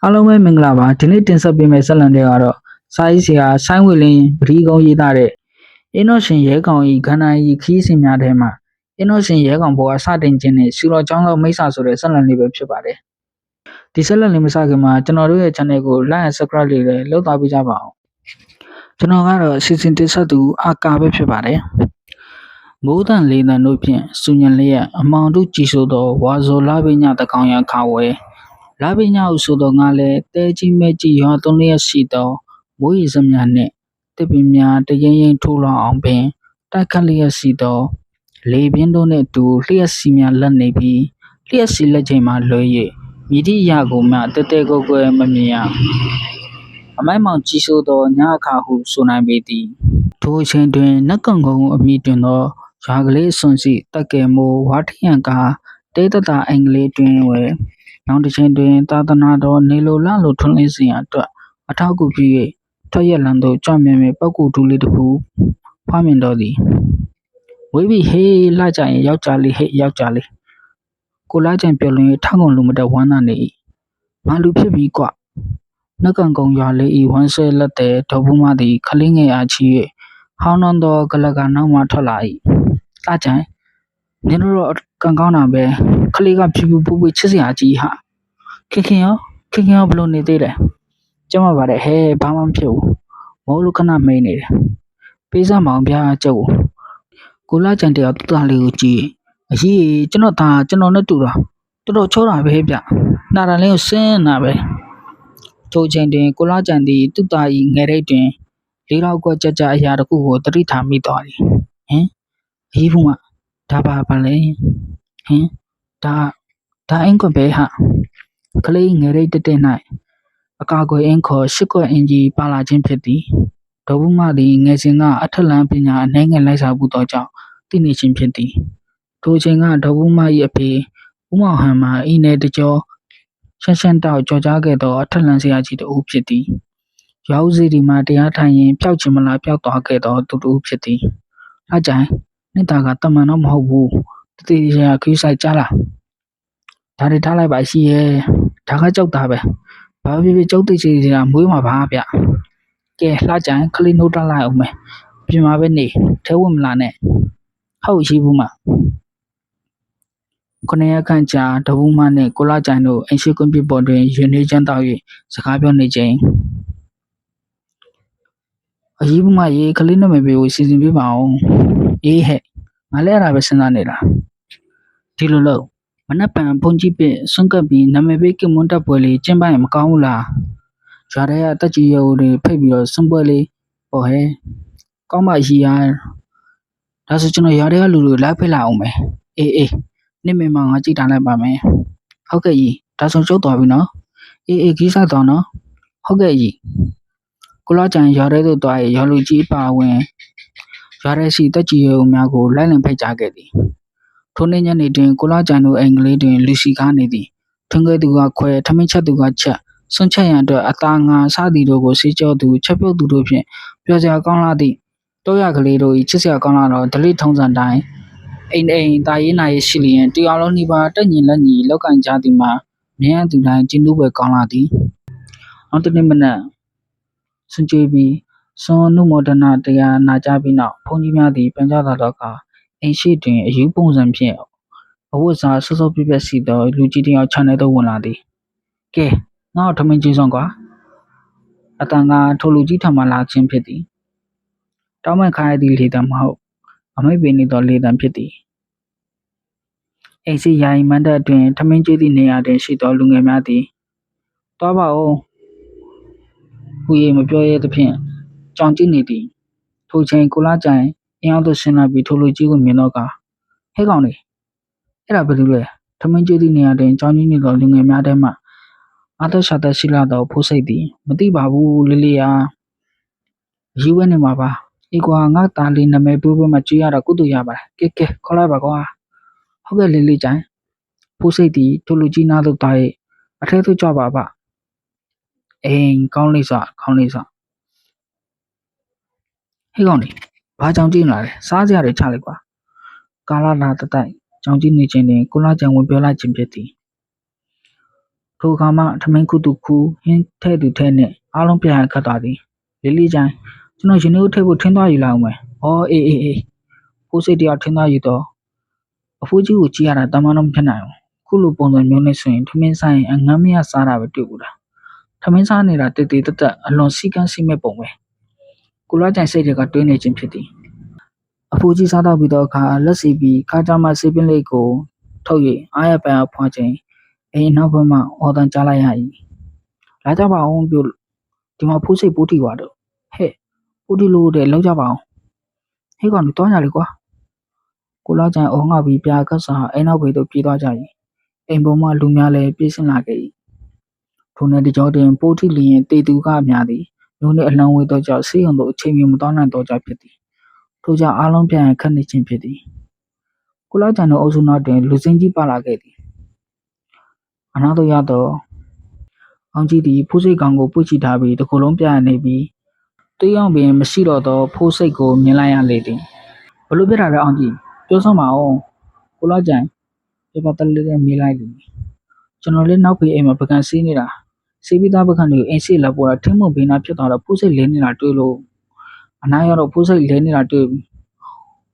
အားလုံးပဲမင်္ဂလာပါဒီနေ့တင်ဆက်ပေးမယ့်ဇာတ်လမ်းတွေကတော့စာရေးဆရာဆိုင်းဝေလင်းပတိကုန်းရေးသားတဲ့အင်းတော်ရှင်ရဲကောင်ဤခန္ဓာဤခီးစဉ်များထဲမှာအင်းတော်ရှင်ရဲကောင်ဘဝစတင်ခြင်းနဲ့စီတော်ကျောင်းသောမိစ္ဆာဆိုတဲ့ဇာတ်လမ်းလေးပဲဖြစ်ပါတယ်ဒီဇာတ်လမ်းလေးမစခင်မှာကျွန်တော်တို့ရဲ့ channel ကို like and subscribe လေးလည်းလုပ်သွားပေးကြပါအောင်ကျွန်တော်ကတော့အစီအစဉ်တင်ဆက်သူအာကာပဲဖြစ်ပါတယ်မိုးတန်လေးတန်တို့ဖြင့်စူညံလျက်အမောင်တို့ကြည်ဆိုသောဝါဇောလာပိညတကောင်ရခါဝဲလာပိညဟုဆိုသောငါလည်းတဲကြီးမဲကြီးရွာသွန်းလျက်ရှိသောမိုးရေစမြနှင့်တစ်ပင်များတရင်ရင်ထိုးလောင်အောင်ပင်တိုက်ခတ်လျက်ရှိသောလေပြင်းတို့နှင့်တူလျှက်စီများလက်နေပြီးလျှက်စီလက်ချိန်မှလွှဲ၍မြည်သည့်အရာကိုမှတဲတဲကိုကွယ်မမြင်ရအမိုက်မောင်ကြီးဆိုသောညအခါဟုဆိုနိုင်ပေသည်ထိုအချိန်တွင်နတ်ကောင်ကုန်းအမိတွင်သောရွာကလေးဆွန်စီတက်ကဲမိုးဝါထရန်ကာတေးတတာအင်္ဂလိပ်တွင်ဝယ်နောက်တစ်ချိန်တွင်သာသနာတော်နေလိုလလိုထွန်းလင်းစေရန်အတွက်အထောက်အကူပြု၍ထွက်ရက်လန်သို့ကြွမြင်ပေပေပောက်ကူတူလေးတစ်ခုဖွားမြင်တော်သည်ဝေးပြီးဟေးလှကြရင်ယောက်ျားလေးဟဲ့ယောက်ျားလေးကိုလာကြံပြောလွင်ထောက်ကုန်လူမတက်ဝမ်းသာနေ၏ငါလူဖြစ်ပြီးကွနတ်ကန်ကုန်းရွာလေးဤဝမ်းဆွဲလက်တဲ့ဒေါ်ဘူးမသည်ခလင်းငယ်အားချီ၍ဟောင်းနှောင်းသောကလကနောက်မှထွက်လာ၏လှကြံညနေတော့ကန်ကောင်းတာပဲခလေးကဖြူဖြူပူပူချစ်စရာကြီးဟာခင်ရောဘလို့နေသေးတယ်ကျမပါတယ်ဟဲဘာမှမဖြစ်ဘူးမိုးလို့ခဏမိန်နေတယ်ပေးစမ်းမအောင်ဗျာကျုပ်ကိုလာကြံတယောက်တူတာလေးကိုကြည့်အရေးကျွန်တော်နဲ့တူတာတော်တော်ချောတာပဲဗျနာတာလေးကိုစင်းနာပဲထိုချိန်တွင်ကိုလာကြံသည်တူတာဤငယ်ရိတ်တွင်လေးတော့ကွက်ကြကြအရာတစ်ခုကိုတတိထားမိသွားသည်ဟင်အေးဘူးမဒါပါလဲဟင်ဒါအင်းကွက်ပဲဟာကလေးငယ်ရိတ်တက်၌အကာကွယ်အင်းခေါ်ရှစ်ကွက်အင်ကြီးပါလာခြင်းဖြစ်သည်ဒေါ်ဘူးမသည်ငယ်စဉ်ကအထက်လန်းပညာအနှဲငယ်လိုက်စာပူသောကြောင့်သိနေခြင်းဖြစ်သည်ထိုအချိန်ကဒေါ်ဘူးမ၏အဖေဦးမောင်ဟန်မှာဤနယ်တကြောရှမ်းတောက်ကြော်ကြားခဲ့သောအထက်လန်းဆရာကြီးတစ်ဦးဖြစ်သည်ရွာဦးစီဒီမှာတရားထိုင်ရင်ပျောက်ချင်မလားပျောက်သွားခဲ့သောသူတစ်ဦးဖြစ်သည်အကြိုင်နှစ်တာကတမန်တော့မဟုတ်ဘူးတတိယခီးဆိုင်ကြလားဒါတွေထားလိုက်ပါရှိရဲ့ဒါကကြောက်တာပဲဘာဖြစ်ကြောက်သိချင်နေတာမွေးမှာပါဗျကဲလှကြံခလေးနှုတ်တက်လိုက်အောင်မယ်ပြင်မှာပဲနေထဲဝင်မလာနဲ့ဟုတ်ရှိဘူးမခொနရက်ခန့်ကြာတဘူးမနှင့်ကိုလာကြိုင်တို့အင်ရှိကွန်ပြပေါ်တွင်ရွေနေချမ်းတောက်၍စကားပြောနေခြင်းအကြီးဘူးမရေခလေးနာမည်ပေးကိုစီစဉ်ပေးပါအောင်အေးဟဲ့ငါလည်းအဲ့ဒါပဲစဉ်းစားနေတာဒီလိုလို့မနက်ပံဖုန်ကြီးပစ်ဆွန့်ကပ်ပြီးနာမည်ပေးကင်မွန်းတက်ပွဲလေးကျင်းပရင်မကောင်းဘူးလားရွာထဲကတက်ကြီးရုပ်တွေဖိတ်ပြီးတော့ဆွန့်ပွဲလေးဟောဟဲကောင်းပါရှိရဒါဆိုကျွန်တော်ရွာထဲကလူတွေလိုက်ဖိတ်လာအောင်မယ်အေးနေ့မင်းမငါကြည့်ထားလိုက်ပါမယ်ဟုတ်ကဲ့ကြီးဒါဆိုကျုပ်သွားပြီနော်အေးခီးစားသွားနော်ဟုတ်ကဲ့ကြီးကိုလာကြံရွာထဲသို့သွားရွာလူကြီးပါဝင်ရွာထဲရှိတက်ကြီးရုပ်များကိုလိုက်လံဖိတ်ကြားခဲ့သည်ထိုနေ့ညနေတွင်ကိုလာကြံတို့အိမ်ကလေးတွင်လူစီကားနေသည်ထွန်းကဲသူကခွဲထမင်းချက်သူကချက်ဆွန့်ချက်ရန်အတွက်အသားငါစားသည်တို့ကိုစေးကြောသူချက်ပြုတ်သူတို့ဖြင့်ပြောစရာကောင်းလာသည့်တောရကလေးတို့၏ချစ်စရာကောင်းလာသောဒလိထုံးစံတိုင်းအိမ်တာရေးနာရေးရှိလျင်တရားလုံးနှိပါတက်ညီလက်ညီလောက်ကင်ကြသည်မှာမြင်းသူတိုင်းကျင်းတူပဲကောင်းလာသည်နောက်တစ်နေ့မနက်စွန့်ကြွေးပြီးစွန်နုမောဒနာတရားနာကြပြီးနောက်ဘုန်းကြီးများသည်ပြန်ကြလာတော့ကအိမ်ရှိတွင်အယူပုံစံဖြင့်အဝတ်စားစောပြပြစီသောလူကြီးတယောက်ခြံထဲသို့ဝင်လာသည်ကဲငါ့ကိုထမင်းကြီးစွန်ကွာအတန်ကထိုလူကြီးထံမှလာခြင်းဖြစ်သည်တောင်းပန်ခိုင်းရသည့်လေတံမဟုတ်အမိတ်ပင်နေသောလေတံဖြစ်သည်အိမ်စီယာယီမန္တအတွင်ထမင်းကျွေးသည့်နေရာတွင်ရှိသောလူငယ်များသည်သွားပါဦးဟူ၍မပြောရသဖြင့်ကြောင်ကြည့်နေသည်ထိုချိန်ကိုလာကြိုင်အင်းအောင်သို့ဆင်းလာပြီးထိုလူကြီးကိုမြင်တော့ကဟဲ့ကောင်လေအဲ့ဒါဘယ်လိုလဲထမင်းကျွေးသည့်နေရာတွင်ကြောင်ကြီးနေသောလူငယ်များထဲမှအာသက်ရှာသက်ရှိလာသောဖိုးစိတ်သည်မသိပါဘူးလေးရာယူဝဲနေမှာပါအေးကွာငါသားလေးနာမည်ပွဲမှာကြွေးရတာကုသိုလ်ရပါတယ်ကဲခေါ်လိုက်ပါကွာဟုတ်ကဲ့လေးကြိုင်ဖိုးစိတ်သည်ထိုလူကြီးနားသို့သွား၍အထဲသို့ကြွပါဗျအိမ်ကောင်းလေးစွာဟဲ့ကောင်လေဘာကြောင်ကြည့်လာလဲစားစရာတွေချလိုက်ကွာကာလာလာတိုက်ကြောင်ကြည့်နေခြင်းတွင်ကိုလာကြံဝင်ပြောလိုက်ခြင်းဖြစ်သည် ထိုအခါမှထမင်းခုသူခုဟင်းထဲ့သူထဲ့နှင့်အားလုံးပြန်ရန်ခတ်သွားသည်လေးလေးချိုင်ကျွန်တော်ရင်ထဲကိုထည့်ဖို့ထင်းသွားယူလာအောင်မယ်အေးဖိုးစိတ်တယောက်ထင်းသွားယူတော့အဖိုးကြီးကိုကြည့်ရတာတမန်တော့မဖြစ်နိုင်ဘူးခုလိုပုံစံမျိုးနဲ့ဆိုရင်ထမင်းစားရင်အငမ်းမရစားတာပဲတွေ့ဘူးလားထမင်းစားနေတာတေးတက်အလွန်စီကန်းစီမဲ့ပုံပဲကိုလာကြိုင်စိတ်တွေကတွေးနေခြင်းဖြစ်သည်အဖိုးကြီးစားတော့ပြီးတော့အခါလက်စီပြီးခါကြမှာစေပင်လေးကိုထုတ်၍အားရပန်အောင်ဖွာခြင်းအိမ်နောက်ဘက်မှအော်တန်ကြားလိုက်ရ၏လာကြပါအောင်ပြုဒီမှာဖိုးစိတ်ပိုးထီသွားတော့ဟဲ့ပိုးထီလို့တဲ့လောက်ကြပါအောင်ဟဲ့ကောင်တွားကြလေကွာကိုလာကြိုင်အော်ငါပြီးပြာကတ်စာအိမ်နောက်ဘေးသို့ပြေးသွားကြ၏အိမ်ပေါ်မှလူများလည်းပြေးဆင်းလာခဲ့၏ထိုနေ့တကြောတွင်ပိုးထီလျင်တေသူကအများသည်လူနှင့်အလံဝေသောကြောင့်ဆေးရုံသို့အချိန်မီမသွားနိုင်တော့ကြဖြစ်သည်ထို့ကြောင့်အားလုံးပြန်ခတ်နေခြင်းဖြစ်သည်ကိုလာကြိုင်တို့အုပ်စုနောက်တွင်လူစင်းကြီးပါလာခဲ့သည်အနောက်သို့ရောက်တော့အောင်ကြီးသည်ဖိုးစိတ်ကောင်ကိုပွေ့ချီထားပြီးတစ်ခုလုံးပြရနေပြီးသွေးအောင်ပင်မရှိတော့သောဖိုးစိတ်ကိုမြင်လိုက်ရလေသည်ဘလို့ပြတာလဲအောင်ကြီးပြောစမ်းပါဦးကိုလာကြိုင်ပြပတလေးလေးမေးလိုက်သည်ကျွန်တော်လည်းနောက်ဖေးအိမ်မှာပကံစီးနေတာစီးပြီးသားပကံတွေကိုအိမ်စီးလာပေါ်တာထင်းမုံဘေးနာဖြစ်သွားတော့ဖိုးစိတ်လဲနေတာတွေ့လို့အနားရောက်တော့ဖိုးစိတ်လဲနေတာတွေ့ပြီး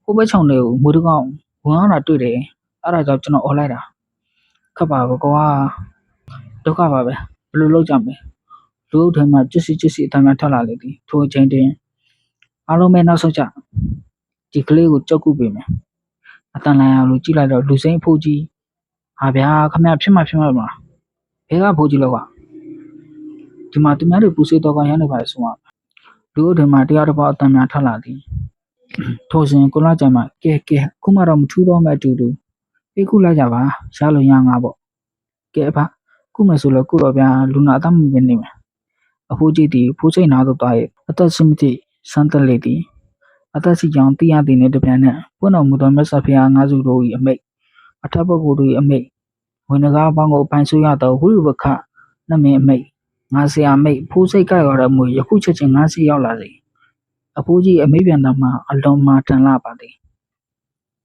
ဟိုဘက်ချောင်းတွေကိုမွေးတကောင်ဝင်အောင်တာတွေ့တယ်အဲ့ဒါကြောင့်ကျွန်တော်អော်လိုက်တာခက်ပါဘကွာဒုက္ခပါပဲဘယ်လိုလုပ်ကြမလဲလူအုပ်ထဲမှာကျွတ်စီအတမ်းများထွက်လာလေသည်ထိုအချိန်တွင်အားလုံးပဲနောက်ဆုံးကြဒီကလေးကိုကြောက်ကုပေးမယ်အတန်လိုင်းအောင်လို့ကြည့်လိုက်တော့လူစိမ်းဖိုးကြီးဟာဗျာခမရဖြစ်မှမလားဘဲကဖိုးကြီးလောက်ကဒီမှာသူများတွေပူစေတော့ကရမ်းနေပါလေဆိုမှလူအုပ်ထဲမှာတရားတစ်ပေါက်အတန်များထွက်လာသည်ထိုစဉ်ကိုလာကြမှာကဲခုမှတော့မထူးတော့မဲ့အတူတူခုလိုက်ကြပါရလို့ရငါပေါ့ကဲအဖခုမယ်ဆိုလို့ခုတော့ဗျာလူနာအသက်မပြင်းနေမယ်အဖိုးကြီးသည်ဖိုးစိတ်နာတော့သွားရဲ့အသက်ရှင်မသည့်စမ်းတက်လေသည်အသက်စီကြောင်သိရသည်နှင့်တပြန်နဲ့ပွင့်တော်မူသောမြတ်စွာဘုရားငါးစုတို့၏အမိတ်အထက်ပုဂ္ဂိုလ်တို့၏အမိတ်ဝင်ငါးပေါင်းကိုပိုင်ဆိုရသောဝိဝခနမင်းအမိတ်ငါဆရာမိတ်ဖိုးစိတ်ကြရတော်မူယခုချက်ချင်းငါစီရောက်လာစေအဖိုးကြီးအမိပြန်တော်မှာအလွန်မာတန်လာပါသည်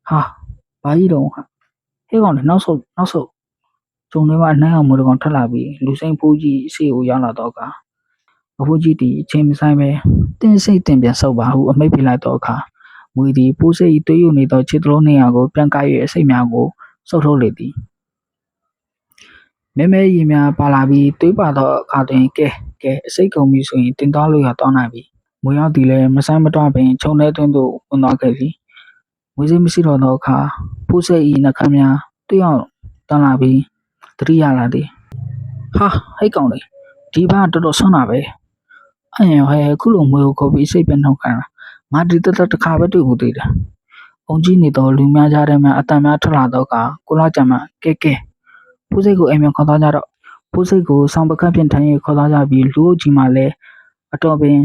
ဟာဘာကြီးတော့ဟဲ့ကောင်လည်းနောက်ဆုတ်ဂျုံတွေမှာနှမ်းအောင်မလို့ကောင်ထွက်လာပြီးလူစိမ့်ဖိုးကြီးစီကိုရောက်လာတော့ကအဖိုးကြီးတီအချိန်မဆိုင်ပဲတင်းစိတ်တင်ပြန်ဆုပ်ပါဟုအမိတ်ပြလိုက်တော့အခါမွေသည်ဖိုးစိတ်သွေးယူနေသောခြေသလုံး200ကိုပြန်ကား၍အစိတ်များကိုစုပ်ထုတ်လေသည်မဲရီများပါလာပြီးသွေးပါသောအခါတွင်ကဲအစိတ်ကုန်ပြီဆိုရင်တင်သွားလို့ရတော့နိုင်ပြီမွေရောက်သည်လည်းမဆိုင်မတော့ပင်ခြုံထဲတွင်သို့ဝင်သွားခဲ့သည်မွေစိတ်မရှိတော့သောအခါဖိုးစိတ်၏နှခမ်းများသွေးအောင်တန်းလာပြီးတတိယလာသည်ဟာဟိတ်ကောင်လေဒီဘာတော်တော်ဆွမ်းတာပဲအဲ့ရင်ဟဲ့ခုလိုမွေကိုခေါ်ပြီးစိတ်ပဲနှောက်ခံတာငါဒီတခါပဲတွေ့ဘူးသေးတယ်အုံကြီးနေတော့လူများကြားထဲမှာအတန်များထွက်လာတော့ကကိုလာကြမှာကဲဖိုးစိတ်ကိုအိမ်ပြန်ခေါ်သွားကြတော့ဖိုးစိတ်ကိုဆောင်းပကတ်ဖြင့်ထိုင်ရခေါ်သွားကြပြီးလူအုပ်ကြီးမှလည်းအတော်ပင်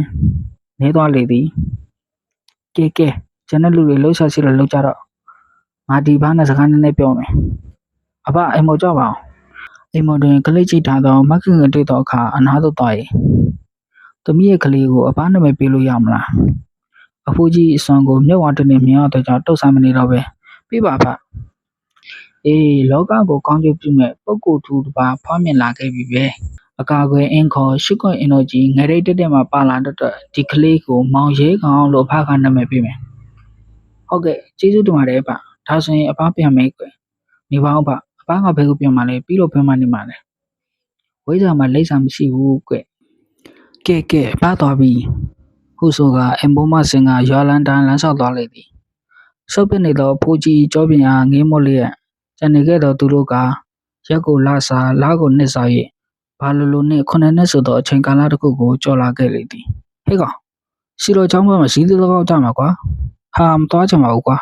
နေသွားလေသည်ကဲကျန်တဲ့လူတွေလှုပ်ရှားရှိလို့လှုပ်ကြတော့ငါဒီဘာနဲ့စကားနည်းနည်းပြောမယ်အဖအိမ်မော်ကြပါအောင်အိမ်မော်တွင်ကလေးချိတ်ထားသောမခင်တွေ့သောအခါအနားသို့သွား၏သမီးရဲ့ကလေးကိုအဖနာမည်ပေးလို့ရမလားအဖိုးကြီးအစွမ်းကိုမျက်ဝါးတစ်နဲ့မြင်ရတဲ့ကြောင့်တုတ်ဆမ်းမနေတော့ပဲပြပါဖလောကကိုကောင်းကျိုးပြုမဲ့ပုဂ္ဂိုလ်သူတစ်ပါးဖွားမြင်လာခဲ့ပြီပဲအကာအကွယ်အင်းခေါ်ရှစ်ခွင်အင်တော်ကြီးငယ်ရိတ်တက်မှာပါလာတော့ဒီကလေးကိုမောင်ရဲကောင်လို့အဖကနာမည်ပေးမယ်ဟုတ်ကဲ့ကျေးဇူးတင်ပါတယ်အဖဒါဆိုရင်အဖပြန်မယ်ကွယ်နေပါအောင်အဖကဘယ်ကိုပြန်มาလဲပြီးတော့ဘယ်မှနေမှာလဲဝိဇ္ဇာမှာလိမ့်စာမရှိဘူးကွကဲအဖသွားပြီဟုဆိုကအင်ဘိုးမစင်ကရွာလန်းတန်းလမ်းလျှောက်သွားလေသည်ဆုပ်ပစ်နေသောဖိုးကြီးကြောပြင်အားငေးမော့လျက်ကျန်နေခဲ့သောသူတို့ကရက်ကိုလစားလားကိုနှစ်စား၍ဘာလိုနှင့်9နှစ်ဆိုသောအချိန်ကာလတစ်ခုကိုကြော်လာခဲ့လေသည်ဟေ့ကောင်စီတော်ချောင်းဘက်မှာစီးသေးတော့ကြမှာကွာဟာမသွားချင်ပါဘူးကွာ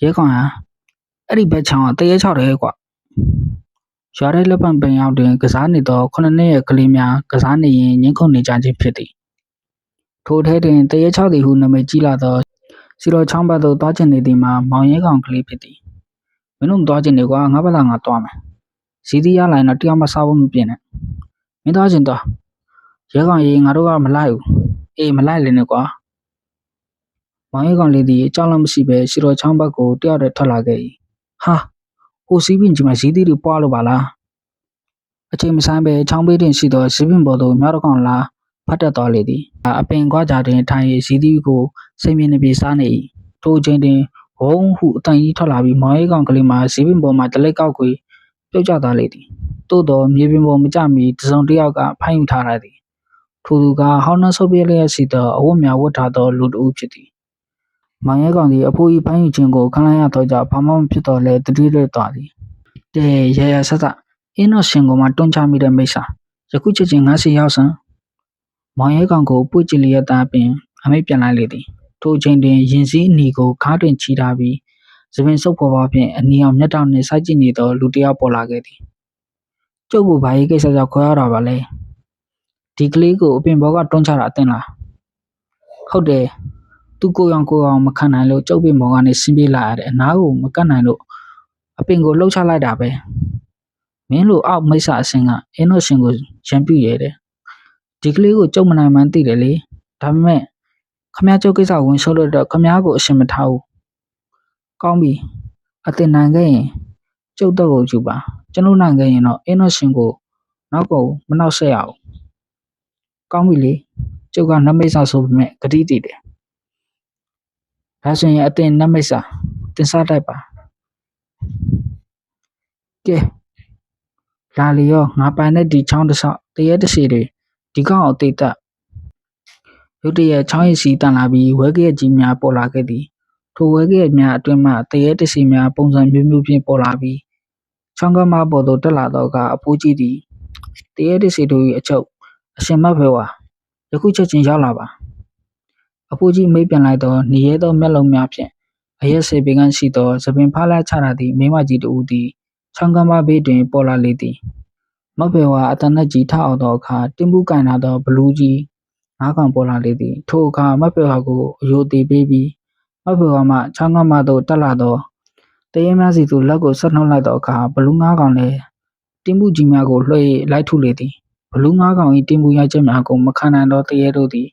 ရဲကောင်ဟာအဲ့ဒီဘက်ချောင်းကတရေချောက်တယ်ကွာရွာတဲ့လက်ပံပင်ရောက်တွင်ကစားနေသော9နှစ်ရဲ့ကလေးများကစားနေရင်ငင်းခုန်နေကြခြင်းဖြစ်သည်ထိုထဲတွင်တရေချောက်သည်ဟုနာမည်ကြီးလာသောစီတော်ချောင်းဘက်သို့သွားချင်နေသည်မှာမောင်ရဲကောင်ကလေးဖြစ်သည်မင်းတို့မသွားချင်နေကွာငါဘက်ကငါသွားမယ်စီးသီးရလာရင်တော့တရားမစားဖို့မပြင်နဲ့မင်းသွားချင်တော့ရဲကောင်ရေးငါတို့ကမလိုက်ဘူးမလိုက်လည်းနဲ့ကွာမောင်ရဲကောင်လေးသည်အကြောင်းလည်းမရှိပဲစီတော်ချောင်းဘက်ကိုတယောက်တည်းထွက်လာခဲ့၏ဟာဟိုစီးပင်ကြီးမှာစီးသီးတွေပွားလို့ပါလား အချိန်မဆိုင်ပဲချောင်းပေးတင်ရှိသောဇီးပင်ပေါ်သို့မြောက်တစ်ကောင်လာဖတ်တက်သွားလေသည်အပင်ကွာကြတွင်ထိုင်၍ဇီးသီးကိုစိတ်မြင်နေပြေစားနေ၏ထိုအချိန်တွင်ဝုန်းဟုအတန်ကြီးထွက်လာပြီးမောင်ရိပ်ကောင်ကလေးမှာဇီးပင်ပေါ်မှတလိပ်ကောက်ကွေပြုတ်ကျသွားလေသည်သို့သောမြေပြင်ပေါ်မကျမီတစ်စုံတစ်ယောက်ကဖမ်းယူထားလိုက်သည်ထိုသူကဟောင်းနှဆုပ်ပြလျက်ရှိသောအဝတ်များဝတ်ထားသောလူတစ်ဦးဖြစ်သည်မောင်ရိပ်ကောင်သည်အဖိုး၏ဖမ်းယူခြင်းကိုခံလိုက်ရသောကြောင့်ဘာမှမဖြစ်တော့လဲတတိလွတ်သွားသည်တဲရရဆဆအင်းတော်ရှင်ကိုမှတွန်းချမိတဲ့မိစ္ဆာယခုချက်ချင်းငါစီရောက်စမ်းမောင်ရဲကောင်ကိုပွေ့ကြည့်လျက်သားပင်အမိတ်ပြန်လိုက်လေသည်ထိုအချိန်တွင်ရင်စည်းအနီကိုခါးတွင်ချီထားပြီးသပင်စုပ်ပေါ်ပါဖြင့်အနီအောင်မျက်တောင်နှင့်စိုက်ကြည့်နေသောလူတစ်ယောက်ပေါ်လာခဲ့သည်ကျုပ်ကိုဘာရေးကိစ္စကြောင့်ခေါ်ရတာပါလဲဒီကလေးကိုအပင်ဘောကတွန်းချတာအသင်လားဟုတ်တယ်သူကိုအောင်မခံနိုင်လို့ကျုပ်ပင်ဘောကနေဆင်းပြေးလာရတယ်အနားကိုမကတ်နိုင်လို့အပင်ကိုလှုပ်ချလိုက်တာပဲမင်းလိုအောက်မိစ္ဆာအဆင်ကအင်းတို့ရှင်ကိုရံပြည့်ရတယ်ဒီကလေးကိုကျုပ်မနိုင်မှန်းသိတယ်လေဒါပေမဲ့ခမည်းကျုပ်ကိစ္စဝင်ရှုပ်လို့တော့ခမည်းကိုအရှင်မထားဘူးကောင်းပြီအတင်နိုင်ခဲ့ရင်ကျုပ်တော့ကိုယူပါကျွန်တော်နိုင်ခဲ့ရင်တော့အင်းတို့ရှင်ကိုနောက်ကိုမနှောက်ဆက်ရအောင်ကောင်းပြီလေကျုပ်ကနတ်မိစ္ဆာဆိုပေမဲ့ဂတိတည်တယ်ဒါဆိုရင်အတင်နတ်မိစ္ဆာတင်စားတိုက်ပါကဲလာလျောငါပိုင်တဲ့ဒီချောင်းတစ်ဆောက်တရဲတစီတွေဒီကောင်အသေးသက်ရုတ်တရက်ချောင်းရည်စီတန်လာပြီးဝဲကရက်ကြီးများပေါ်လာခဲ့သည်ထိုဝဲကရက်များအတွင်းမှတရဲတစီများပုံစံမျိုးမျိုးဖြင့်ပေါ်လာပြီးချောင်းကမပေါ်သို့တက်လာတော့ကအဖိုးကြီးသည်တရဲတစီတို့၏အချုပ်အရှင်မတ်ဖေဝါယခုချက်ချင်းရောက်လာပါအဖိုးကြီးမိတ်ပြန်လိုက်တော့နေရဲသောမျက်လုံးများဖြင့်အရက်စေပင်ကရှိသောသပင်ဖားလာချတာသည့်မိမကြီးတူသည်ချောင်းကမဘေးတွင်ပေါ်လာလေသည်မဖေဝါအတနက်ကြီးထအောင်သောအခါတင်းပူးကင်လာသောဘလူးကြီးငါးကောင်ပေါ်လာလေသည်ထိုအခါမဖေဝါကိုအယိုသေးပေးပြီးမဖေဝါမှချောင်းကမသို့တက်လာသောတရဲများစီသို့လက်ကိုဆက်နှုတ်လိုက်သောအခါဘလူးငါးကောင်လည်းတင်းပူးကြီးများကိုလွှဲလိုက်ထုလေသည်ဘလူးငါးကောင်၏တင်းပူးရိုက်ချက်များကိုမခံနိုင်သောတရဲတို့သည်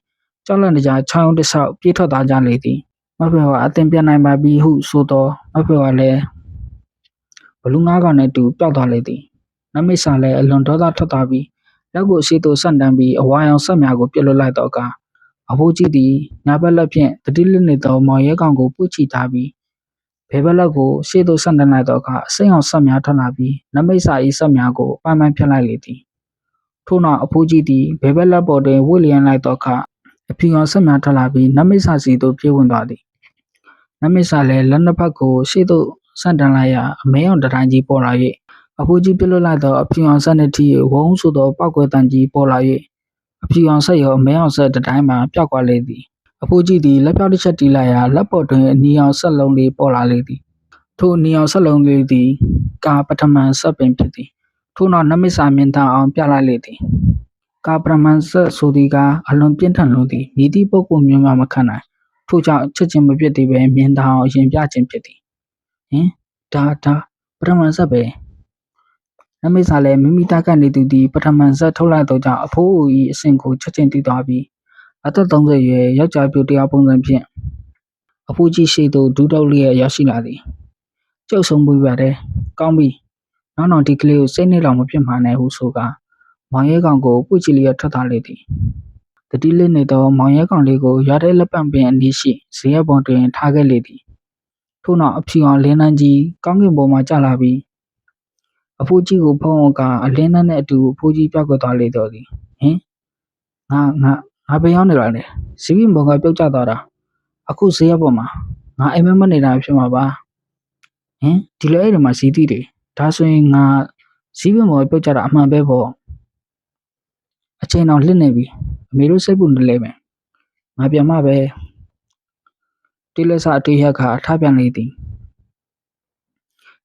ကြောက်လန့်တကြားချောင်းတစ်ဆောက်ပြေးထွက်သွားကြလေသည်မဖေဝါအတင်ပြန်နိုင်ပါပြီဟုဆိုသောမဖေဝါလည်းဘလူးငါးကောင်နှင့်တူပျောက်သွားလေသည်နမိတ်ဆာလည်းအလွန်ဒေါသထွက်သွားပြီးလက်ကိုရှိသို့ဆန့်တန်းပြီးအဝါရောင်ဆက်များကိုပြစ်လွတ်လိုက်တော့ကအဖိုးကြီးသည်ညာဘက်လက်ဖြင့်တတိလစ်နေသောမောင်ရဲကောင်ကိုပွေ့ချီထားပြီးဘယ်ဘက်လက်ကိုရှေ့သို့ဆန့်တန်းလိုက်တော့ကအစိမ်းအောင်ဆက်များထွက်လာပြီးနမိတ်ဆာ၏ဆက်များကိုပိုင်းပိုင်းဖြတ်လိုက်လေသည်ထို့နောက်အဖိုးကြီးသည်ဘယ်ဘက်လက်ပေါ်တွင်ဝှေ့လျံလိုက်တော့ကအဖြူရောင်ဆက်များထွက်လာပြီးနမိတ်ဆာစီသို့ပြေးဝင်သွားသည်နမိတ်ဆာလည်းလက်နှစ်ဖက်ကိုရှေ့သို့ဆန့်တန်းလိုက်ရာအမဲရောင်တတိုင်းကြီးပေါ်လာ၍အဖိုးကြီးပြစ်လွတ်လိုက်သောအဖြူအောင်ဆက်နှင့်ထိဝုန်းဆိုသောပောက်ကွဲတန်ကြီးပေါ်လာ၍အဖြူအောင်ဆက်ရောအမဲအောင်ဆက်တတိုင်းမှာပျောက်သွားလေသည်အဖိုးကြီးသည်လက်ပြောက်တစ်ချက်တီးလိုက်ရာလက်ပေါ်တွင်အနီအောင်ဆက်လုံးလေးပေါ်လာလေသည်ထိုအနီအောင်ဆက်လုံးလေးသည်ကာပထမန်ဆက်ပင်ဖြစ်သည်ထို့နောက်နမိတ်စာမြင်သာအောင်ပြလိုက်လေသည်ကာပထမန်ဆက်ဆိုသည်ကအလွန်ပြင်းထန်လို့သည်မြည်သည့်ပုဂ္ဂိုလ်မျိုးမှမခံနိုင်ထို့ကြောင့်ချက်ချင်းမပြစ်သေးပဲမြင်သာအောင်ရင်ပြခြင်းဖြစ်သည်ဟင်ဒါပထမန်ဆက်ပဲနမိတ်စာလည်းမိမိတကနေသူသည်ပထမန်ဆက်ထုတ်လိုက်တော့ကြောင့်အဖိုး၏အဆင့်ကိုချက်ချင်းသိသွားပြီးအသက်30ရွယ်ယောက်ျားပြိုတရားပုံစံဖြင့်အဖိုးကြီးရှိသို့ဒူးတောက်လျက်ရောက်ရှိလာသည်ကျုပ်ဆုံးပွေးပါတယ်ကောင်းပြီနောက်ဒီကလေးကိုစိတ်နှိပ်လောက်မဖြစ်မှန်းနဲ့ဟုဆိုကမောင်ရဲကောင်ကိုပွေ့ချီလျက်ထွက်သွားလေသည်တတိလစ်နေသောမောင်ရဲကောင်လေးကိုရွာထဲလက်ပံပင်အနီးရှိဇေယျပုံတွင်ထားခဲ့လေသည်ထို့နောက်အဖြူအောင်လင်းနှန်းကြီးကောင်းကင်ပေါ်မှကျလာပြီးအဖိုးကြီးကိုဖုံးကအလင်းနှန်းနဲ့အတူအဖိုးကြီးပြောက်ကွယ်သွားလေတော့သည်ဟင်ငါဘယ်ရောက်နေရလဲဇီးပင်ပေါ်ကပြုတ်ကျသွားတာအခုဇေယျပေါ်မှာငါအိမ်မက်မနေတာဖြစ်မှာပါဟင်ဒီလိုအဲ့ဒီမှာဇီးသီးတွေဒါဆိုရင်ငါဇီးပင်ပေါ်ပြုတ်ကျတာအမှန်ပဲပေါ့အချိန်တော်လှစ်နေပြီအမေတို့စိတ်ပူနေလဲမယ်ငါပြန်မှပဲတိလက်စအတွေ့ရခါထားပြန်လေသည်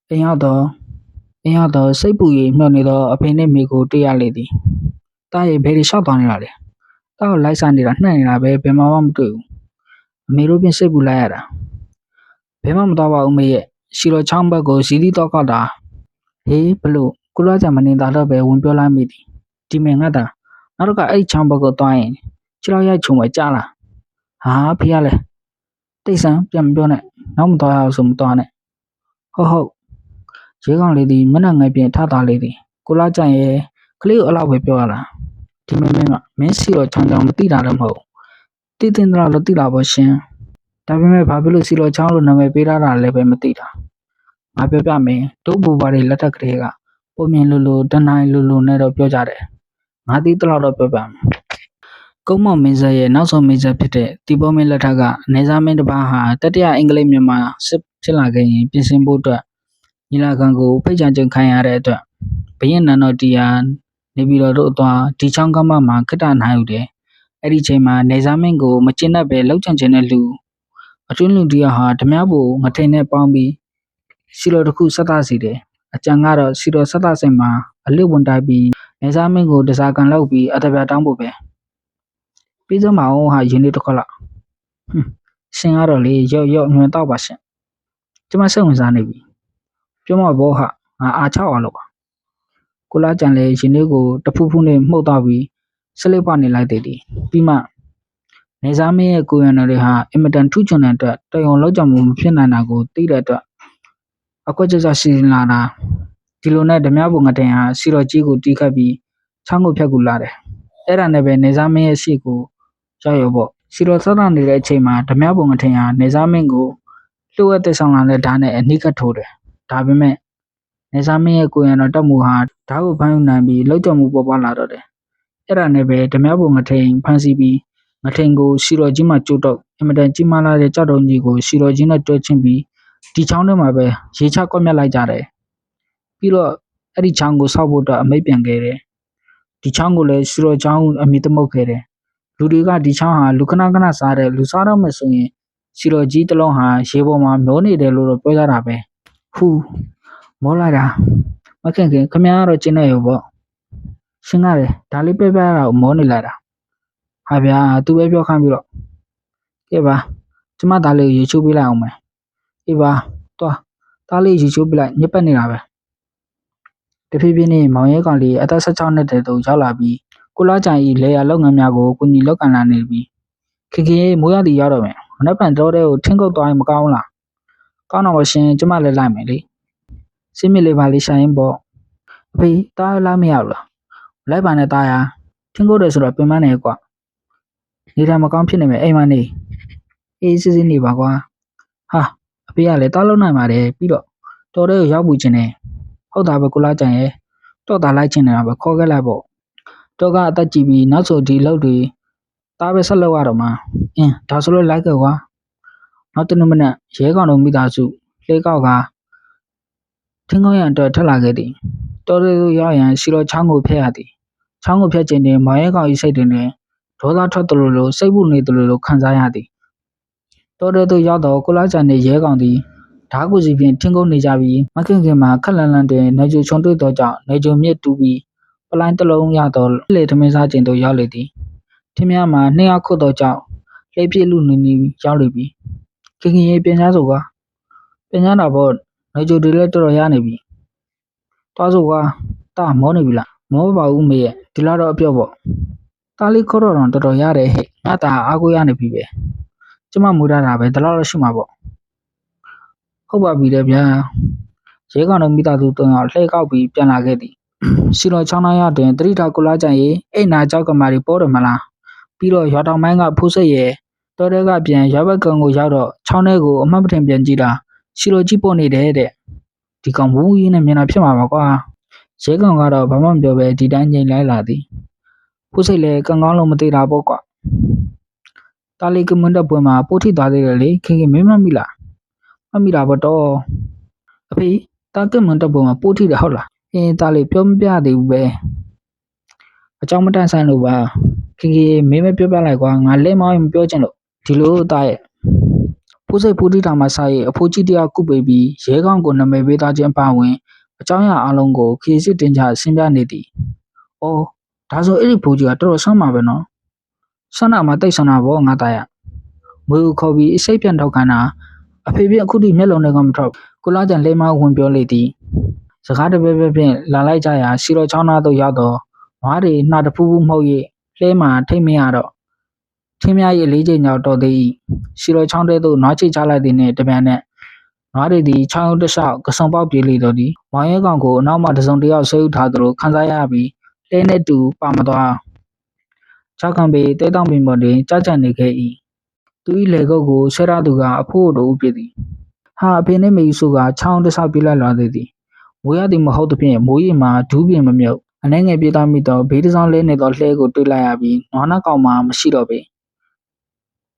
အိမ်ရောက်တော့စိတ်ပူ၍မျှော်နေသောအဖေနှင့်မိကိုတွေ့ရလေသည်တားရဲ့ဘယ်လိုလျှောက်သွားနေတာလဲတားကိုလိုက်စားနေတာနှက်နေတာပဲဘယ်မှမတွေ့ဘူးအမေတို့ပြင်စိတ်ပူလိုက်ရတာဘယ်မှမသွားပါဘူးမေရဲ့ရှီတော်ချောင်းဘက်ကိုဇီးသီးတော့ကောက်တာဟေးဘလို့ကုလားကြမနေတာတော့ပဲဝင်ပြောလိုက်မိသည်ဒီမင်ငါတာနောက်တော့ကအဲ့ချောင်းဘက်ကိုသွားရင်ခြေထောက်ရိုက်ချုံပဲကြားလားဟာဖေရလဲတိတ်ဆန်းပြန်မပြောနဲ့နောက်မသွားရအောင်ဆိုမသွားနဲ့ဟုတ်ရဲကောင်လေးသည်မျက်နှာငယ်ပြင်ထသွားလေသည်ကိုလားကြံရဲ့ ကလေးကိုအလောက်ပဲပြောရလားဒီမင်းကမင်းစီတော်ချောင်းချောင်းမသိတာလည်းမဟုတ်သိတင်တော့လို့သိတာပေါ့ရှင်ဒါပေမဲ့ဘာဖြစ်လို့စီတော်ချောင်းလို့နာမည်ပေးထားတာလည်းပဲမသိတာငါပြောပြမယ်တို့ဘူပါတွေလက်ထက်ကလေးကပုံမြင်လိုတနိုင်လိုနဲ့တော့ပြောကြတယ်ငါသိတော့ပြောပြမယ်ကုန်းမောင်မင်းဆက်ရဲ့နောက်ဆုံးမင်းဆက်ဖြစ်တဲ့တီဘောမင်းလက်ထက်ကနေစားမင်းတစ်ပါးဟာတတိယအင်္ဂလိပ်မြန်မာစစ်ဖြစ်လာခဲ့ရင်ပြင်ဆင်ဖို့အတွက်ညီလာခံကိုဖိတ်ကြားခြင်းခံရတဲ့အတွက်ဘရင်နန်တော်တရားနေပြီးတော့တို့အသွားဒီချောင်းကမမှာခတ္တနိုင်ယူတယ်အဲ့ဒီချိန်မှာနေစားမင်းကိုမကျင်တတ်ပဲလှုပ်ချင်တဲ့လူအတွင်းလူတရားဟာဓမြဘူငထိန်နဲ့ပေါင်းပြီးစီတော်တစ်ခုဆက်သားစီတယ်အကြံကတော့စီတော်ဆက်သားစိတ်မှာအလစ်ဝင်တိုက်ပြီးနေစားမင်းကိုတစားကန်လောက်ပြီးအတပြတောင်းဖို့ပဲပြီးစမအောင်ဟာယင်းလေးတစ်ခွက်လောက်ရှင်ကတော့လေရော့ညွန်တော့ပါရှင်ကျမစိတ်ဝင်စားနေပြီပြောမဘောဟာငါအားချအောင်လို့ပါကိုလာကြံလေယင်းလေးကိုတဖူးဖူးနဲ့မှုတ်တော့ပြီးဆလိပ်ပနေလိုက်သေးတယ်ပြီးမှနေစားမင်းရဲ့ကိုရံတော်တွေဟာအင်မတန်ထူးချွန်တဲ့အတွက်တယုံလောက်ကြမှုမဖြစ်နိုင်တာကိုသိတဲ့အတွက်အကွက်ကြကြစီလာတာဒီလိုနဲ့ဓမြဘုံငတင်ဟာစီတော်ကြီးကိုတီးခတ်ပြီးချောင်းကိုဖြတ်ကူလာတယ်အဲ့ဒါနဲ့ပဲနေစားမင်းရဲ့ရှေ့ကိုရောက်ရောပေါ့စီတော်ဆက်လာနေတဲ့အချိန်မှာဓမြဘုံငတင်ဟာနေစားမင်းကိုလှုပ်ဝက်တက်ဆောင်လာတဲ့ဓာတ်နဲ့အနိကထိုးတယ်ဒါပေမဲ့နေစားမင်းရဲ့ကိုရံတော်တက်မှုဟာဓာတ်ကိုဖမ်းယူနိုင်ပြီးလောက်ကြမှုပေါ်ပါလာတော့တယ်အဲ့ဒါနဲ့ပဲဓမြဘုံငထိန်ဖမ်းဆီးပြီးငထိန်ကိုစီတော်ကြီးမှကျုတ်တော့အင်မတန်ကြီးမားလာတဲ့ကြောက်တုံးကြီးကိုစီတော်ကြီးနဲ့တွဲချင်းပြီးဒီချောင်းထဲမှာပဲရေချကွက်မြက်လိုက်ကြတယ်ပြီးတော့အဲ့ဒီချောင်းကိုဆောက်ဖို့အတွက်အမိတ်ပြန်ခဲ့တယ်ဒီချောင်းကိုလည်းစီတော်ချောင်းအမိသမုတ်ခဲ့တယ်လူတွေကဒီချောင်းဟာလူခဏခဏစားတယ်လူစားတော့မှဆိုရင်စီတော်ကြီးတစ်လုံးဟာရေပေါ်မှာမျောနေတယ်လို့တော့ပြောကြတာပဲဟူမောလိုက်တာမခင်ခင်ခမရတော့ကျင်းနေရောပေါ့ရှင်းရတယ်ဒါလေးပြပြတာကိုမောနေလိုက်တာဟာဗျာသူပဲပြောခိုင်းပြီးတော့ကဲပါကျမသားလေးကိုရေချိုးပေးလိုက်အောင်မယ်အေးပါသွားသားလေးရေချိုးပေးလိုက်ညက်ပတ်နေတာပဲတဖြည်းဖြည်းနဲ့မောင်ရဲကောင်လေးအသက်16နှစ်တည်းသို့ရောက်လာပြီးကိုလာကြံဤလေယာလုပ်ငန်းများကိုကိုညီလောက်ကန်လာနေပြီခင်ခင်မိုးရသည်ရောက်တော့မယ်မနေ့ပန်တော့တဲ့ကိုထင်းကုတ်သွားရင်မကောင်းလားကောင်းတော့ရှင်ကျမလည်းလိုက်မယ်လေစင်းမြစ်လေးပါလေးရှာရင်ပေါ့အဖေတားလာမရဘူးလားလိုက်ပါနဲ့တားရထင်းကုတ်တယ်ဆိုတော့ပင်မနေကွာနေတာမကောင်းဖြစ်နေမယ်အိမ်မနေအေးစစ်စစ်နေပါကွာဟာအဖေကလည်းတားလုံးနိုင်ပါတယ်ပြီးတော့တော်တဲ့ကိုရောက်ဘူးချင်းနေဟုတ်တာပဲကိုလာကြံရဲ့တော့တာလိုက်ချင်းနေတာပဲခေါ်ခဲ့လိုက်ပေါ့တော့ကအသက်ကြီးပြီးနောက်ဆိုဒီလောက်တွေတားပဲဆက်လောက်ရတော့မှာဒါဆိုလို့လိုက်ခဲ့ကွာနောက်တနမနဲ့ရဲကောင်တို့မိသားစုလေကောက်ကထင်းကောင်းရံအတွက်ထက်လာခဲ့သည်တော်တဲ့ကိုရောက်ရန်စီတော်ချောင်းကိုဖျက်ရသည်ချောင်းကိုဖျက်ခြင်းနဲ့မောင်ရဲကောင်ဤစိတ်တွင်ဒေါသထွက်တယ်လို့စိတ်ပူနေတယ်လို့ခံစားရသည်တော်တဲ့သူရောက်တော့ကိုလာကြံနေရဲကောင်သည်ဓာတ်ကိုစီဖြင့်ထင်းကုန်နေကြပြီးမခင်ခင်မှာခက်လန်လန်တွင်နေကျုံချုံတွေ့သောကြောင့်နေကျုံမြစ်တူးပြီးပလိုင်းတစ်လုံးရတော့လေထမင်းစားခြင်းတို့ရောက်လေသည်ထင်းများမှာနှစ်ယောက်ခုတ်သောကြောင့်လေပြည့်လူနေရောက်လေပြီခင်ခင်ရေးပြန်ကြဆိုကွာပြန်ကြတာပေါ့နေကျုံတွေလည်းတော်တော်ရနေပြီသွားဆိုကွာတာမောနေပြီလားမောပါဘူးမေရဲ့ဒီလားတော့အပြော့ပေါ့တားလေးခေါ်တော့တော်တော်ရတယ်ဟဲ့ငါတာအားကိုရနေပြီပဲကျမမူရတာပဲဒီလောက်တော့ရှိမှာပေါ့ဟုတ်ပါပြီလေဗျာရဲကောင်တို့မိသားစု3ယောက်လှည့်ကောက်ပြီးပြန်လာခဲ့သည်စီတော်ချောင်းသားရတွင်တတိထကိုလာကြံရေးအိတ်နာကြောက်ကမာတွေပေါ်တယ်မလားပြီးတော့ရွာတောင်ပိုင်းကဖိုးစိတ်ရဲ့တော်တဲ့ကပြန်ရွာဘက်ကောင်ကိုရောက်တော့ချောင်းထဲကိုအမှတ်ပထင်ပြန်ကြည့်တာစီတော်ကြီးပေါ်နေတယ်တဲ့ဒီကောင်ဘူးကြီးနဲ့မျက်နှာဖြစ်မှာပါကွာရဲကောင်ကတော့ဘာမှမပြောပဲဒီတိုင်းငိမ်လိုက်လာသည်ဖိုးစိတ်လည်းကံကောင်းလို့မသေးတာပေါ့ကွာတာလီကမွန်းတဲ့ပွဲမှာပို့ထိသွားသေးတယ်လေခင်ခင်မင်းမမိလားမမိတာပေါ့တော့အဖေတာကမွန်းတဲ့ပွဲမှာပို့ထိတယ်ဟုတ်လားတာလီပြောမပြသေးဘူးပဲအကြောင်းမတန်ဆိုင်လို့ပါခင်ခင်မင်းမပြောပြလိုက်ကွာငါလက်မောင်းမပြောချင်လို့ဒီလိုတာရဲ့ဖိုးစိတ်ပို့ထိတာမှာစာရေးအဖိုးကြီးတရားကုပေးပြီးရဲကောင်ကိုနာမည်ပေးသားခြင်းပါဝင်အကြောင်းအရာအလုံးကိုခေစစ်တင်ကြဆင်းပြနေသည်။အော်ဒါဆိုအဲ့ဒီဖိုးကြီးကတော်တော်ဆန်းမှာပဲနော်။ဆန်းတာမှတိတ်ဆန်းတာပေါ့ငါသားရ။မွေကိုခေါ်ပြီးအစိတ်ပြန်ထောက်ခံတာအဖေပြအခုထိမျက်လုံးတွေကမထောက်ကိုလာကြံလဲမဝင်ပြောလေသည်။စကားတပဲပဲဖြင့်လာလိုက်ကြရာစီတော်ချောင်းသားတို့ရောက်တော့ဝါးတွေနှာတဖူးဖူးမှုတ်၍လဲမှာထိတ်မရတော့ထင်းများ၏လေးချိန်ရောက်တော့သည်စီတော်ချောင်းတဲသို့နွားချိချလိုက်သည်နှင့်တပြန်နဲ့နွားတွေသည်ချောင်းတလျှောက်ကစုံပေါက်ပြေးလေတော့သည်မောင်ရဲကောင်ကိုအနောက်မှတစုံတယောက်ဆွဲယူထားသလိုခံစားရပြီး တဲနဲ့တူပါမသွားချောက်ခံပေတဲတောင်ပင်ပေါ်တွင်ကြကြနေခဲ့၏သူ၏လေကုတ်ကိုဆွဲရသူကအဖိုးတို့ဖြစ်သည်ဟာအဖေနှင့်မေစုကချောင်းတဆောက်ပြလိုက်လာသည်မိုးရသည်မဟုတ်သဖြင့်မိုးရီမှာဒူးပြင်းမမြုပ်အနေငယ်ပြေးသားမိသောဘေးတစ်စောင်းလဲနေသောလှဲကိုတွေ့လိုက်ရပြီးနွားနှကောင်မှမရှိတော့ပေ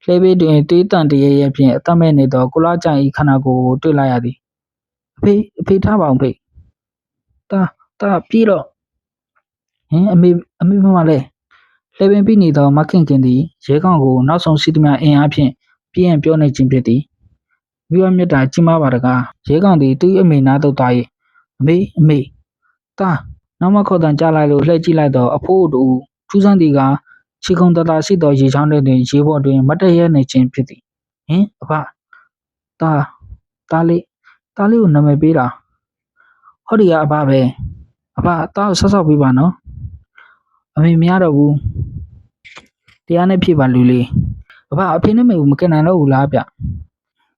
လှဲဘေးတွင်တေးတန်တရရဲ့ဖြင့်အသက်မဲ့နေသောကိုလာကြိုင်၏ခန္ဓာကိုယ်ကိုတွေ့လိုက်ရသည်အဖေထားပါအောင်ဖေတာပြေးတော့ဟင်အမေမမလဲလှဲပင်ပြီးနေသောမခင်ခင်သည်ရဲကောင်ကိုနောက်ဆုံးစီးသမျှအင်အားဖြင့်ပြင်းပြောနေခြင်းဖြစ်သည်မိဘမြတ်တာကြီးမားပါတကားရဲကောင်သည်သူ့အမေနားသို့သွား၍အမေတာနောက်မှခေါ်တန်ကြလိုက်လို့လှည့်ကြည့်လိုက်တော့အဖိုးတို့ထူးဆန်းသည်ကခြေခုံတတာရှိသောရေချောင်းတွင်ရေပေါ်တွင်မတ်တရဲနေခြင်းဖြစ်သည်ဟင်အဖတားလေးကိုနာမည်ပေးတာဟောဒီကအဖပဲအဖတားကိုဆော့ပေးပါနော်အမေမရတော့ဘူးတရားနဲ့ဖြစ်ပါလူလေးအဖေနဲ့မေကိုမကင်နိုင်တော့ဘူးလားဗျ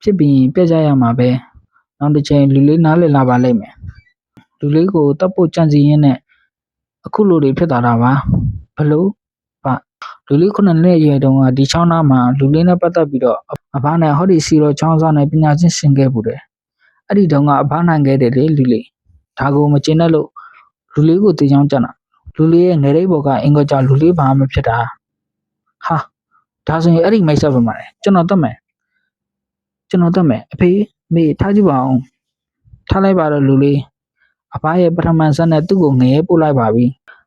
ဖြစ်ပြီးပြက်ကြရမှာပဲနောက်တစ်ချိန်လူလေးနားလည်လာပါလိမ့်မယ်လူလေးကိုတပ်ဖို့ကြံစည်ရင်းနဲ့အခုလိုတွေဖြစ်သွားတာပါဘလို့လူလေးခုနှစ်နှစ်အရွယ်တုန်းကဒီချောင်းသားမှာလူလေးနဲ့ပတ်သက်ပြီးတော့အဘနဲ့ဟောဒီစီရောချောင်းစားနဲ့ပညာချင်းဆင်ခဲ့ပူတယ်အဲ့ဒီတုန်းကအဘနိုင်ခဲ့တယ်လေလူလေးဒါကိုမကျင်တဲ့လို့လူလေးကိုတေချောင်းကြတာလူလေးရဲ့ငယ်ရိပ်ဘော်ကအင်္ဂေါကြောင့်လူလေးဘာမှမဖြစ်တာဟာဒါဆိုရင်အဲ့ဒီမိတ်ဆက်ပဲမှာလေကျွန်တော်တတ်မယ်အဖေမေထားကြည့်ပါအောင်ထားလိုက်ပါတော့လူလေးအဘရဲ့ပထမဆက်နဲ့သူ့ကိုငရဲပို့လိုက်ပါပြီ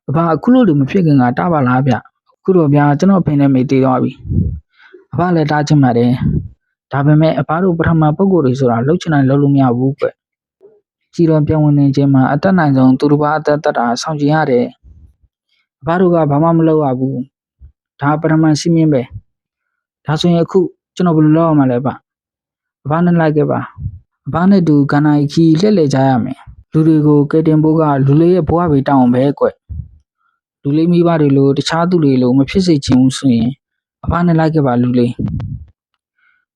အဘအခုလိုတွေမဖြစ်ခင်ကတားပါလားဗျအခုတော့ဗျာကျွန်တော်အဖေနဲ့မေတည်သွားပြီအဘလည်းတားချင်ပါတယ်ဒါပေမဲ့အဘတို့ပထမပုံကိုယ်တွေဆိုတာလှုပ်ချင်တိုင်းလှုပ်လို့မရဘူးကွကြီးတော်ပြောင်းဝင်နေခြင်းမှာအတက်နိုင်ဆုံးသူတစ်ပါးအသက်တတာဆောင်ကျင်ရတယ်အဘတို့ကဘာမှမလုပ်ရဘူးဒါပထမရှိမင်းပဲဒါဆိုရင်အခုကျွန်တော်ဘယ်လိုလုပ်ရမှာလဲဗျအဘနဲ့လိုက်ခဲ့ပါအဘနဲ့တူကနိုင်ခီလှည့်လည်ကြရမယ်လူတွေကိုကဲတင်ဖို့ကလူလေးရဲ့ဘဝပဲတောင်းအောင်ပဲကွလူလေးမိဘတွေလိုတခြားသူတွေလိုမဖြစ်စေချင်ဘူးဆိုရင်အဘနဲ့လိုက်ခဲ့ပါလူလေး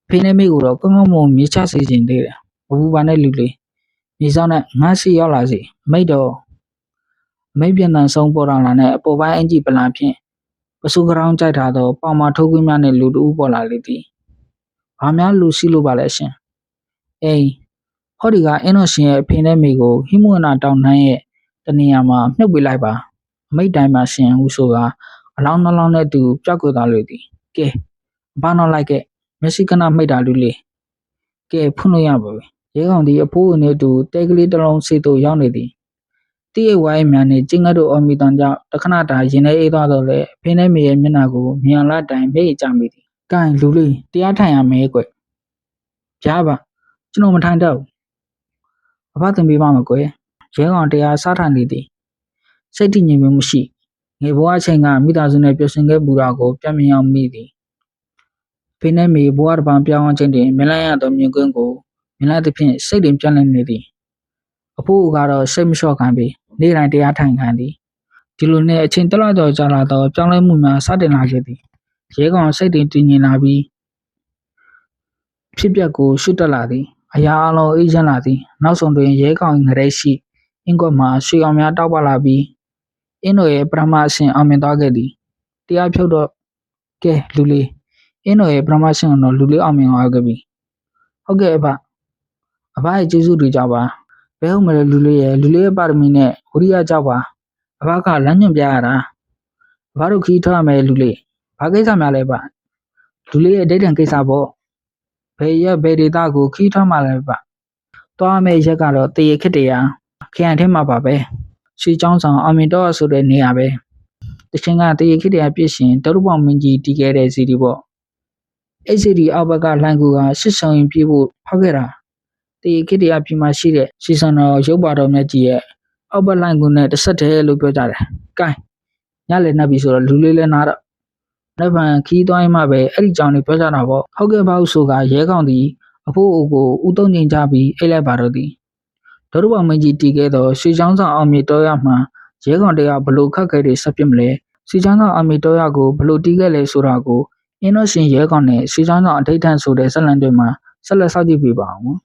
ဖေးနဲ့မိကိုတော့ကောင်းကောင်းမွန်မြေချစေချင်သေးတယ်ဘဘူးပါနဲ့လူလေးမြေဆောင်နဲ့ငါးစီရောက်လာစီအမိပြန်တန်ဆုံးပေါ်တော်လာနဲ့အပေါ်ပိုင်းအင်ကြီးပလန်ဖြင့်ပစုကရောင်းကြိုက်ထားသောပေါင်မထိုးခွင်းများနဲ့လူတူပေါ်လာလေသည်ဘာများလူစီလို့ပါလဲရှင်အေးဟောဒီကအင်းတော်ရှင်ရဲ့အဖေနဲ့မိကိုဟိမွနာတောင်နှမ်းရဲ့တနေရာမှာမြုပ်ပေးလိုက်ပါအမိတ်တိုင်းမှာရှင်ဟုဆိုကအလောင်းနှလောင်းနဲ့သူပျောက်ကွယ်သွားလေသည်ကဲဘာနောက်လိုက်ကမျက်စိကနာမိတ်တာလူလေးကဲဖွင့်လို့ရပါပြီရဲကောင်ဒီအဖိုးဝင်နဲ့တူတဲကလေးတစ်လုံးစီတို့ရောက်နေသည်တိရဲ့ဝိုင်းများနဲ့ကျင်းငတ်တို့အော်မီတန်ကြောင့်တခဏတာရင်ထဲအေးသွားတော့လေအဖေနဲ့မိရဲ့မျက်နှာကိုမြင်လာတိုင်းမျက်ရည်ကျမိသည်ကဲလူလေးတရားထိုင်ရမယ်ကွဗျာပါကျွန်တော်မထိုင်တော့အဖတင်ပေးပါမကွယ်ရဲကောင်တရားစားထိုင်နေသည်စိတ်တည်ငြိမ်မှုမရှိငယ်ဘဝအချိန်ကမိသားစုနဲ့ပြည့်စုံခဲ့ပူတာကိုပြန်မြင်အောင်မိသည်ဖေနဲ့မေဘဝတစ်ပံပြောင်းအောင်ခြင်းတွင်မြင်လိုက်ရသောမြင်ကွင်းကိုမြင်လိုက်သဖြင့်စိတ်တွင်ပြန့်လည်နေသည်အဖိုးကတော့စိတ်မလျှော့ခံပြီးနေ့တိုင်းတရားထိုင်ခံသည်ဒီလိုနဲ့အချိန်တလောက်တော့ကြာလာတော့ပြောင်းလဲမှုများစတင်လာခဲ့သည်ရဲကောင်စိတ်တွင်တည်ငြိမ်လာပြီးဖြစ်ပျက်ကိုရှုတက်လာသည်အရာအလုံးအေးချမ်းလာသည်နောက်ဆုံးတွင်ရဲကောင်ငရဲရှိအင်းကွက်မှရွှေအောင်များတောက်ပလာပြီးအင်းတို့ရဲ့ပထမအဆင့်အောင်မြင်သွားခဲ့သည်တရားဖြုတ်တော့ကဲလူလေးအင်းတို့ရဲ့ပထမအဆင့်တော့လူလေးအောင်မြင်သွားခဲ့ပြီဟုတ်ကဲ့အဖရဲ့ကျေးဇူးတွေကြောင့်ပါဘယ်ဟုတ်မလဲလူလေးရဲ့ပါရမီနဲ့ဝိရိယကြောင့်ပါအဖကလမ်းညွှန်ပြရတာအဖတို့ခီးထွက်ရမယ်လူလေးဘာကိစ္စများလဲဗျလူလေးရဲ့အတိတ်တန်ကိစ္စပေါ့ဘယ်ရက်ဘယ်ဒေသကိုခီးထွက်မှလဲဗျသွားမယ်ရက်ကတော့တရေခစ်တရားခရိုင်ထဲမှာပါပဲရွှေချောင်းဆောင်အောင်မြင်တော့ဆိုတဲ့နေရာပဲတချင်းကတရေခစ်တရားပြည့်ရှင်ဒုရပေါမင်းကြီးတီးခဲ့တဲ့စီဒီပေါ့အဲ့စီဒီအောက်ဘက်ကလှိုင်းကူကရှစ်ဆောင်ရင်ပြေးဖို့ဖောက်ခဲ့တာတရေခစ်တရားပြည်မှာရှိတဲ့စီစံတော်ရုပ်ပါတော်မြတ်ကြီးရဲ့အောက်ဘက်လှိုင်းကူနဲ့တစ်ဆက်တည်းလို့ပြောကြတယ်။ကိုင်းညလည်းနှက်ပြီဆိုတော့လူလေးလည်းနားတော့လက်ဖန်ခီးသွားရင်မှပဲအဲ့ဒီကြောင်တွေပြောကြတာပေါ့ဟုတ်ကဲ့ပါဟုဆိုကရဲကောင်သည်အဖိုးအိုကိုဦးသုံးညင်ကြပြီးအိတ်လိုက်ပါတော့သည်ဒုရပေါမင်းကြီးတီးခဲ့သောရွှေချောင်းဆောင်အောင်မြေတော်ရမှရဲကောင်တရားဘလို့ခက်ခဲတွေဆက်ပြစ်မလဲရွှေချောင်းဆောင်အောင်မြေတော်ရကိုဘလို့တီးခဲ့လဲဆိုတာကိုအင်းတို့ရှင်ရဲကောင်နဲ့ရွှေချောင်းဆောင်အထိတ်ထန်ဆိုတဲ့ဇက်လန်တွေမှာဆက်လက်စောင့်ကြည့်ပေးပါအောင်